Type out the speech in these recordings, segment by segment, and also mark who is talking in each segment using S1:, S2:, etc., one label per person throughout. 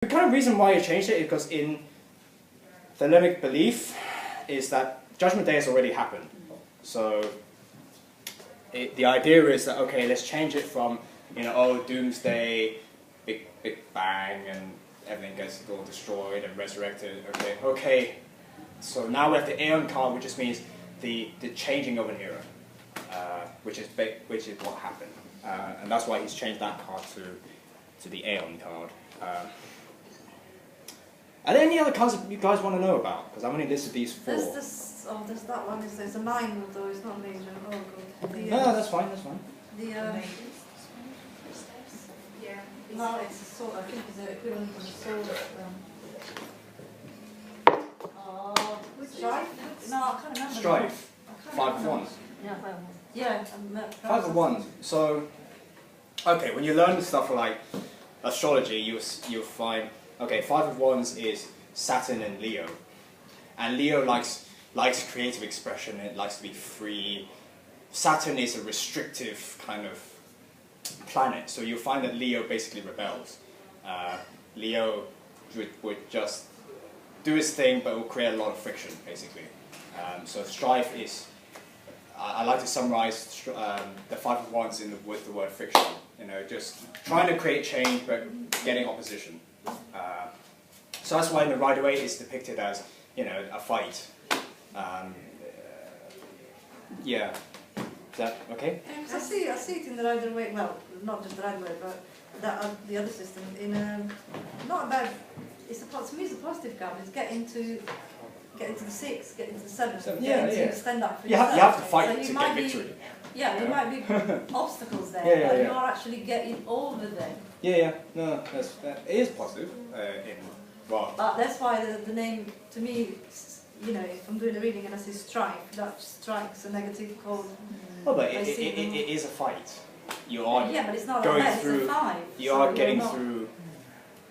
S1: The kind of reason why you changed it is because in the Hellenic belief is that Judgment Day has already happened. So the idea is that, okay, let's change it from, oh, Doomsday, Big Bang, and everything gets all destroyed and resurrected. Okay. So now we have the Aeon card, which just means the changing of an era, which is what happened, and that's why he's changed that card to the Aeon card. Are there any other cards that you guys want to know about? Because I've only listed these 4.
S2: There's that one. There's a minor, though it's not major. Oh god.
S1: No, that's fine. That's fine.
S2: No, it's a sword. I think it's the equivalent of a sword. Strife? No, I can't remember.
S1: Strife. 5 of Wands.
S2: Yeah, 5 of Wands. Yeah,
S1: 5 of Wands. So, okay, when you learn stuff like astrology, you'll find, okay, 5 of Wands is Saturn and Leo. And Leo likes creative expression, it likes to be free. Saturn is a restrictive kind of planet, so you'll find that Leo basically rebels. Leo would just do his thing, but it will create a lot of friction, basically. So strife is, I like to summarize the 5 of Wands with the word friction. Just trying to create change, but getting opposition. So that's why in the Rider-Waite it's depicted as, a fight. Yeah. Is that okay?
S2: I see it in the Rider-Waite. Well, not just the Rider-Waite, but the other system. Not about. To me, it's a positive card. It's get into the 6, get into the 7. Stand up for yourself.
S1: You have to fight
S2: so
S1: to get victory.
S2: There might be obstacles there, but you are actually getting over them.
S1: No, it is positive.
S2: But that's why the name, to me, if I'm doing the reading and I say strife, that strikes a negative code.
S1: Well, but it is a fight. You are
S2: but it's not
S1: going
S2: like that,
S1: through.
S2: It's a 5.
S1: You are getting through.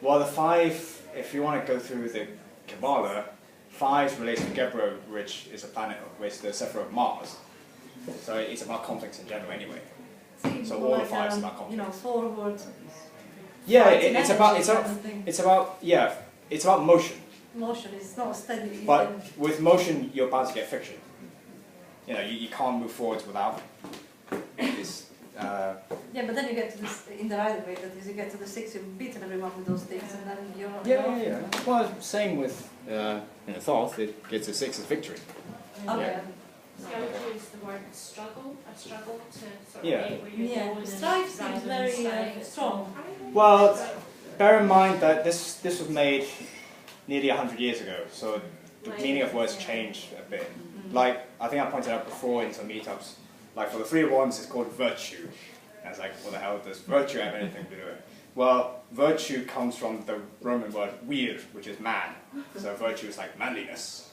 S1: Well, the 5, if you want to go through the Kabbalah, 5 relates to Gebra, which is a planet, which is the Sephir of Mars. So it's about conflicts in general, anyway. So all the 5 is about conflicts.
S2: Forward.
S1: Yeah, it's about motion.
S2: Motion is not steady.
S1: But with motion, you're bound to get friction. You can't move forwards without this.
S2: But then you get to this in the Rider-Waite. That is, you get to the 6, you've beaten everyone with those things, and then you're.
S1: Well, same with Thoth. It gets a 6 as victory.
S2: Okay.
S3: So I would use the word struggle. A struggle to sort of where you're going.
S2: Strife seems very strong.
S1: Well, bear in mind that this was made nearly 100 years ago, so the meaning of words changed a bit. Like, I think I pointed out before in some meetups, like for the 3 of Wands it's called virtue. And it's like, what the hell does virtue have anything to do with it? Well, virtue comes from the Roman word vir, which is man. So virtue is like manliness.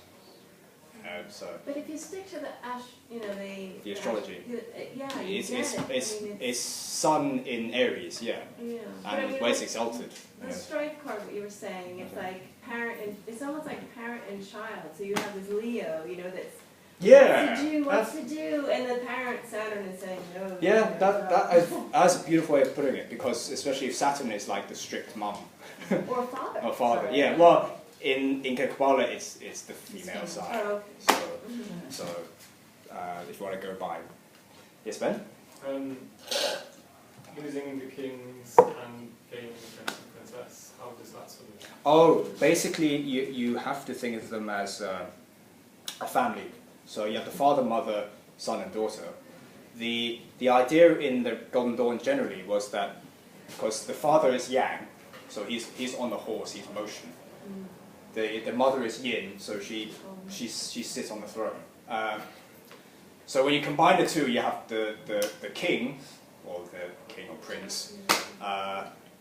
S3: But if you stick to the
S1: astrology,
S3: it's
S1: sun in Aries, and where it's exalted.
S3: The strife card, what you were saying, it's like parent, and it's almost like parent and child. So you have this Leo, that's what to do, and the parent Saturn is saying no.
S1: That's a beautiful way of putting it, because especially if Saturn is like the strict mum
S3: or father.
S1: Or father, well. In Kabbalah, it's the female side.
S3: Oh, okay.
S1: So if you want to go by, yes, Ben.
S4: Losing the kings and gaining the prince and princess. How does that sort of?
S1: Oh, basically, you have to think of them as a family. So you have the father, mother, son, and daughter. The idea in the Golden Dawn generally was that because the father is yang, so he's on the horse, he's motion. The mother is yin, so she sits on the throne. So when you combine the two, you have the king, or the king or prince,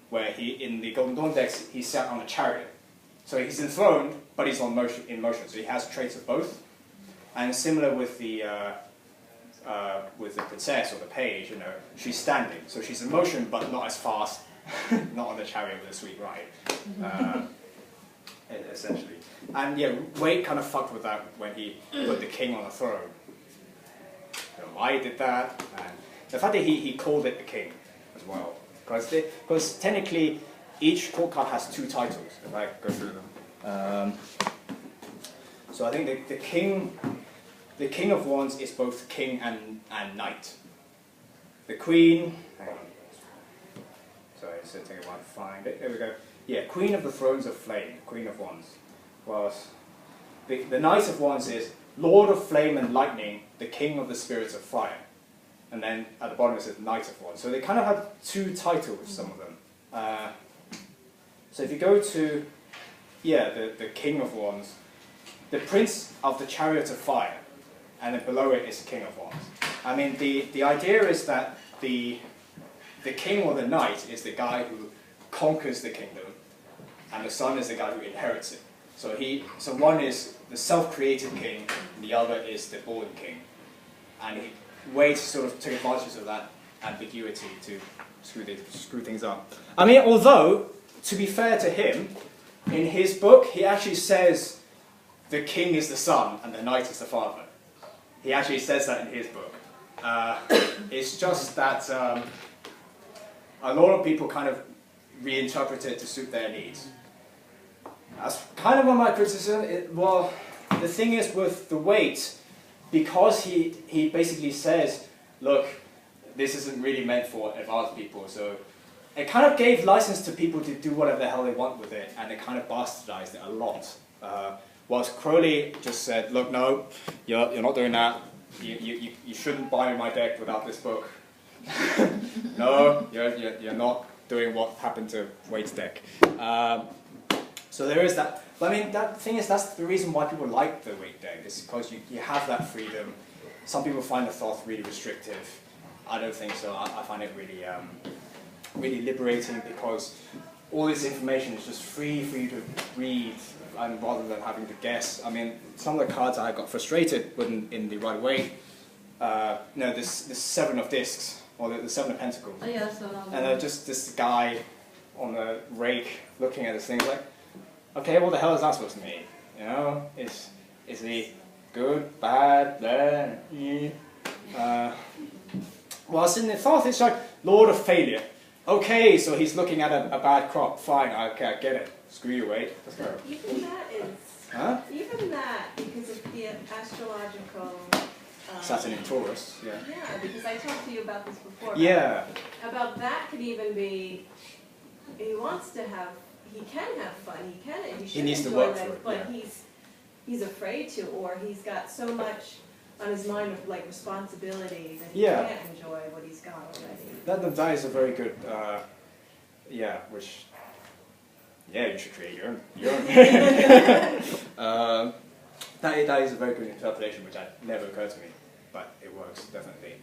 S1: where in the Golden Dawn decks he's sat on a chariot. So he's enthroned, but he's in motion. So he has traits of both. And similar with the princess or the page, she's standing, so she's in motion, but not as fast, not on the chariot with a sweet ride. Essentially. And Waite kind of fucked with that when he put the king on the throne. Why he did that, and the fact that he called it the king as well. Because technically, each court card has 2 titles, if I go through them. So I think the King of Wands is both king and knight. The Queen, hang on. Sorry, it's taking a while to find it. There we go. Yeah, Queen of the Thrones of Flame, Queen of Wands. Was the Knight of Wands is Lord of Flame and Lightning, the King of the Spirits of Fire. And then at the bottom it says Knight of Wands. So they kind of have 2 titles, some of them. So if you go to, the King of Wands, the Prince of the Chariot of Fire, and then below it is the King of Wands. I mean, the idea is that the king or the knight is the guy who conquers the kingdom, and the son is the guy who inherits it. So one is the self-created king, and the other is the born king. And he ways to sort of take advantage of that ambiguity to screw things up. I mean, although, to be fair to him, in his book, he actually says the king is the son and the knight is the father. He actually says that in his book. It's just that a lot of people kind of reinterpret it to suit their needs. That's kind of one of my criticism. The thing is with the weight, because he basically says, look, this isn't really meant for advanced people, so it kind of gave license to people to do whatever the hell they want with it, and it kind of bastardized it a lot. Whilst Crowley just said, look, no, you're not doing that. You shouldn't buy my deck without this book. No, you're not doing what happened to Wade's deck. So there is that. But I mean, that thing is, that's the reason why people like the Wade deck. Is because you have that freedom. Some people find the Thoth really restrictive. I don't think so. I find it really, really liberating because all this information is just free for you to read, and rather than having to guess. I mean, some of the cards I got frustrated with in the right way. This 7 of discs, or the 7 of pentacles.
S2: Oh yeah, so
S1: and just this guy on the rake looking at this thing like, okay, what the hell is that supposed to mean? You know, is he good, bad, blah, whilst in the Thoth, it's like Lord of Failure. Okay, so he's looking at a bad crop. Fine, okay, I get it. Screw you, Wade. Let's go.
S3: Even that is.
S1: Huh?
S3: Even that, because of the astrological.
S1: Saturn in Taurus, yeah.
S3: Yeah, because I talked to you about this before.
S1: Yeah.
S3: About that could even be. He wants to have. He can have fun. He can. He
S1: needs to
S3: enjoy
S1: work
S3: life,
S1: for it.
S3: but
S1: Yeah.
S3: he's afraid to, or he's got so much on his mind of like responsibility that he
S1: Yeah.
S3: can't enjoy what he's got already.
S1: That is a very good, you should create your own. That is a very good interpretation, which had never occurred to me, but it works, definitely.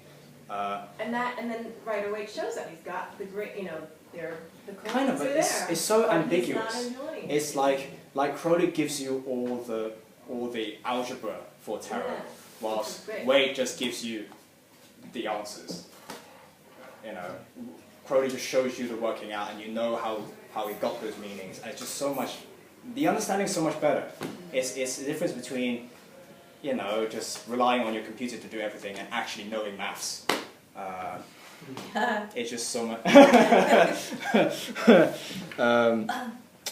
S3: And then right away it shows that he's got the great, the
S1: Kind of,
S3: coins
S1: but
S3: are there.
S1: it's so
S3: but
S1: ambiguous.
S3: He's not enjoying
S1: It's like Crowley gives you all the algebra for tarot,
S3: Yeah,
S1: whilst
S3: which is great.
S1: Wade just gives you the answers. Crowley just shows you the working out, and you know how he got those meanings, and it's just so much. The understanding is so much better. It's the difference between, just relying on your computer to do everything and actually knowing maths. It's just so much.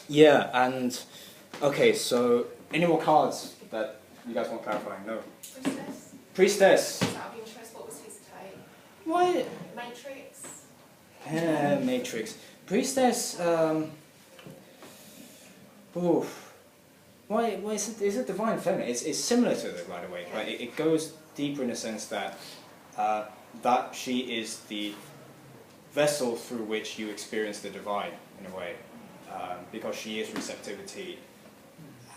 S1: And okay, so any more cards that you guys want clarifying? No.
S5: Priestess.
S1: Priestess.
S5: Just out of interest, what was his type?
S1: What?
S5: Matrix.
S1: Yeah, Matrix. Priestess. Why is it divine feminine? It's similar to the Rider Waite, right? It goes deeper in the sense that that she is the vessel through which you experience the divine in a way, because she is receptivity,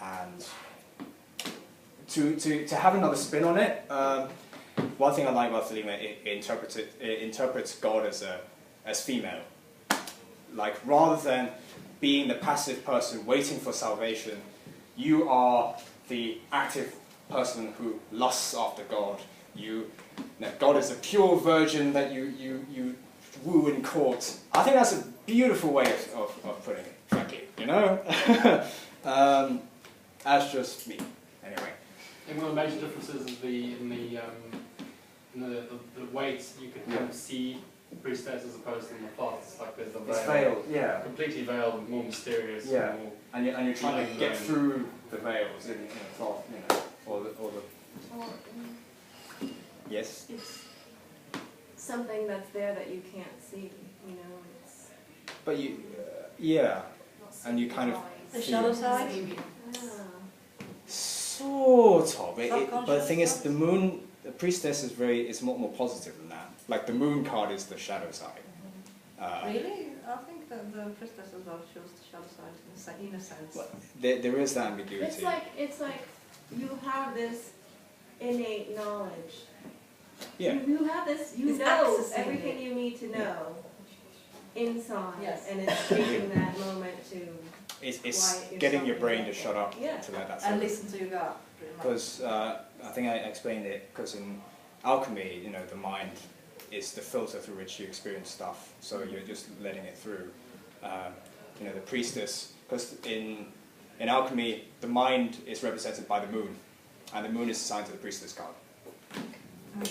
S1: and to have another spin on it. One thing I like about Thelema, it interprets God as female, like rather than being the passive person waiting for salvation, you are the active person who lusts after God. God is a pure virgin that you woo in court. I think that's a beautiful way of putting it, frankly. That's just me, anyway.
S4: And one of the major differences is in the weight, you can kind of see priestess as opposed to the Thoth. It's like there's the veil.
S1: It's veiled, yeah.
S4: Completely veiled, more mysterious.
S1: Yeah.
S4: More
S1: And you're trying to get through the veils in Thoth, you know, or the. Yes.
S3: It's something that's there that you can't see. You know. It's
S1: But you, yeah, and you kind of.
S2: The shadow side?
S1: Sort of. But the
S2: Subconscious
S1: thing is,
S2: side?
S1: the moon, the priestess is more positive than that. Like the moon card is the shadow side.
S2: Really? I think that the priestess as well shows the shadow side in a sense.
S1: Well, there is that ambiguity.
S3: It's like you have this innate knowledge.
S1: Yeah.
S3: You have this. You
S2: It's
S3: know
S2: accessing
S3: everything
S2: it.
S3: you need to know inside,
S2: Yes.
S3: and it's taking that moment to.
S1: It's
S3: Quiet
S1: getting your
S3: yourself
S1: brain
S3: and
S1: to
S3: let
S1: shut
S3: go.
S1: up
S3: Yeah.
S1: to let that
S2: And
S1: through.
S2: listen to your gut, pretty much.
S1: Because I think I explained it, because in alchemy, you know, the mind is the filter through which you experience stuff, so you're just letting it through. You know, the priestess, because in alchemy, the mind is represented by the moon, and the moon is assigned to the priestess card.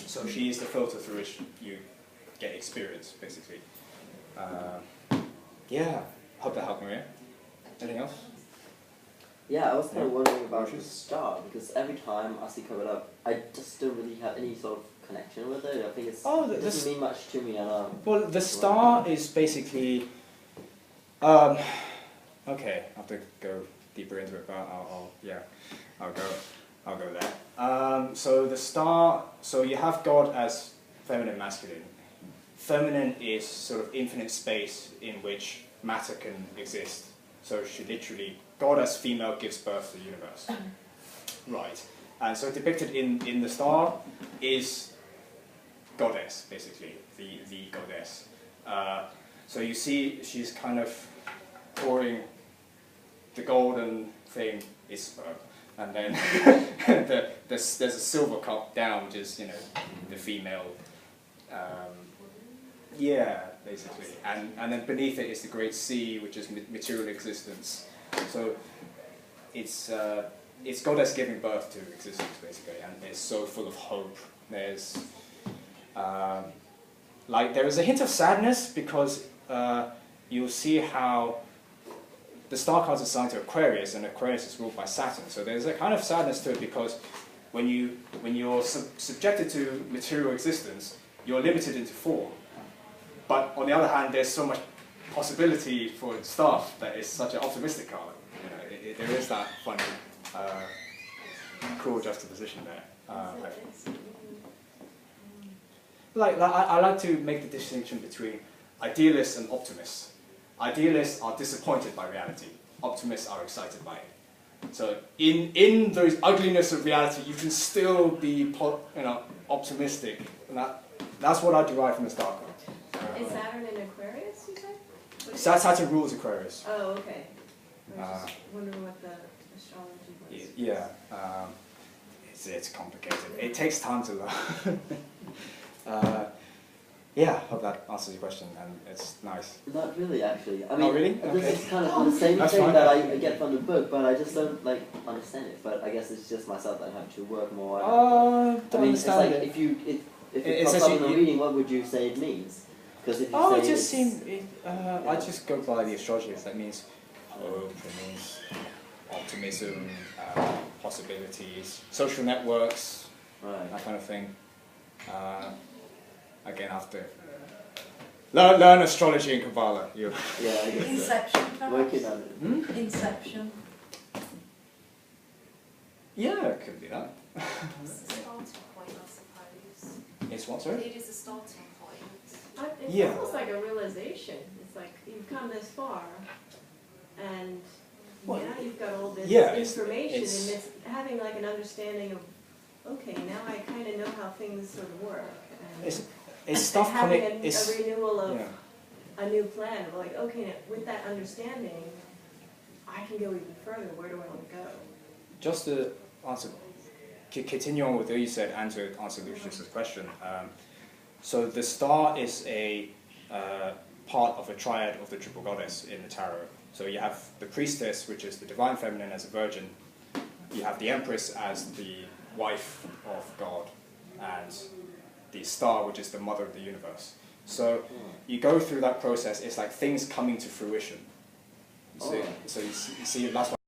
S1: So she is the filter through which you get experience, basically. Yeah, hope that helped, Maria. Anything else?
S6: Yeah, I was kind of wondering about the
S1: Rushes?
S6: star, because every time I see covered up, I just don't really have any sort of connection with it. I think it doesn't mean much to me.
S1: Well, the star is basically. Okay, I have to go deeper into it, but I'll go there. So the star. So you have God as feminine, masculine. Feminine is sort of infinite space in which matter can exist. So she literally, God as female gives birth to the universe. Right. And so depicted in the star is goddess, basically, the goddess. So you see she's kind of pouring the golden thing is sperm. And then there's a silver cup down, which is, you know, the female. Yeah, basically. And then beneath it is the great sea, which is material existence. So it's goddess giving birth to existence, basically, and it's so full of hope. There's there is a hint of sadness, because you'll see how the star card's assigned to Aquarius, and Aquarius is ruled by Saturn. So there's a kind of sadness to it, because when you're subjected to material existence, you're limited into form. But on the other hand, there's so much possibility for stuff that is such an optimistic card. You know, there is that funny, cool juxtaposition there. I like to make the distinction between idealists and optimists. Idealists are disappointed by reality. Optimists are excited by it. So in the ugliness of reality, you can still be optimistic. And that's what I derive from the star card.
S3: Is Saturn in Aquarius, you said?
S1: Saturn rules Aquarius.
S3: Oh, okay. I was just wondering what the astrology was.
S1: Yeah, it's complicated. It takes time to learn. Yeah, hope that answers your question, and it's nice.
S6: Not really, actually. I mean,
S1: Not really?
S6: this is kind of the same
S1: That's
S6: thing
S1: fine.
S6: that I get from the book, but I just don't understand it. But I guess it's just myself that I have to work more. I mean, it's like if it pops up in a reading, what would you say it means? Because if you say
S1: it just seems. I just go by the astrology. That means hope. It means optimism, possibilities, social networks,
S6: right.
S1: that kind of thing. Again, after learn astrology in Kabbalah.
S6: Yeah, I guess
S2: Inception, perhaps?
S6: working on it.
S2: Inception.
S1: Yeah, it could be that.
S5: It's a starting point, I suppose.
S1: It's what, sorry?
S5: It is a starting point.
S3: It's
S1: Yeah.
S3: almost like a realization. It's like you've come this far, and
S1: Well,
S3: now you've got all this
S1: it's-
S3: information,
S1: it's-
S3: and it's having like an understanding of, okay, now I kind of know how things sort of work. And
S1: It's stuff
S3: having
S1: coming.
S3: a renewal of
S1: Yeah.
S3: a new plan. Of like, okay, now, with that understanding, I can go even further. Where do I want to go?
S1: Just to answer, continue on with what you said, and to answer Lucius's question. So the star is a part of a triad of the triple goddess in the tarot. So you have the priestess, which is the divine feminine as a virgin. You have the empress as the wife of God, and the star, which is the mother of the universe. So you go through that process. It's like things coming to fruition. So,
S6: Alright.
S1: so you see that's why.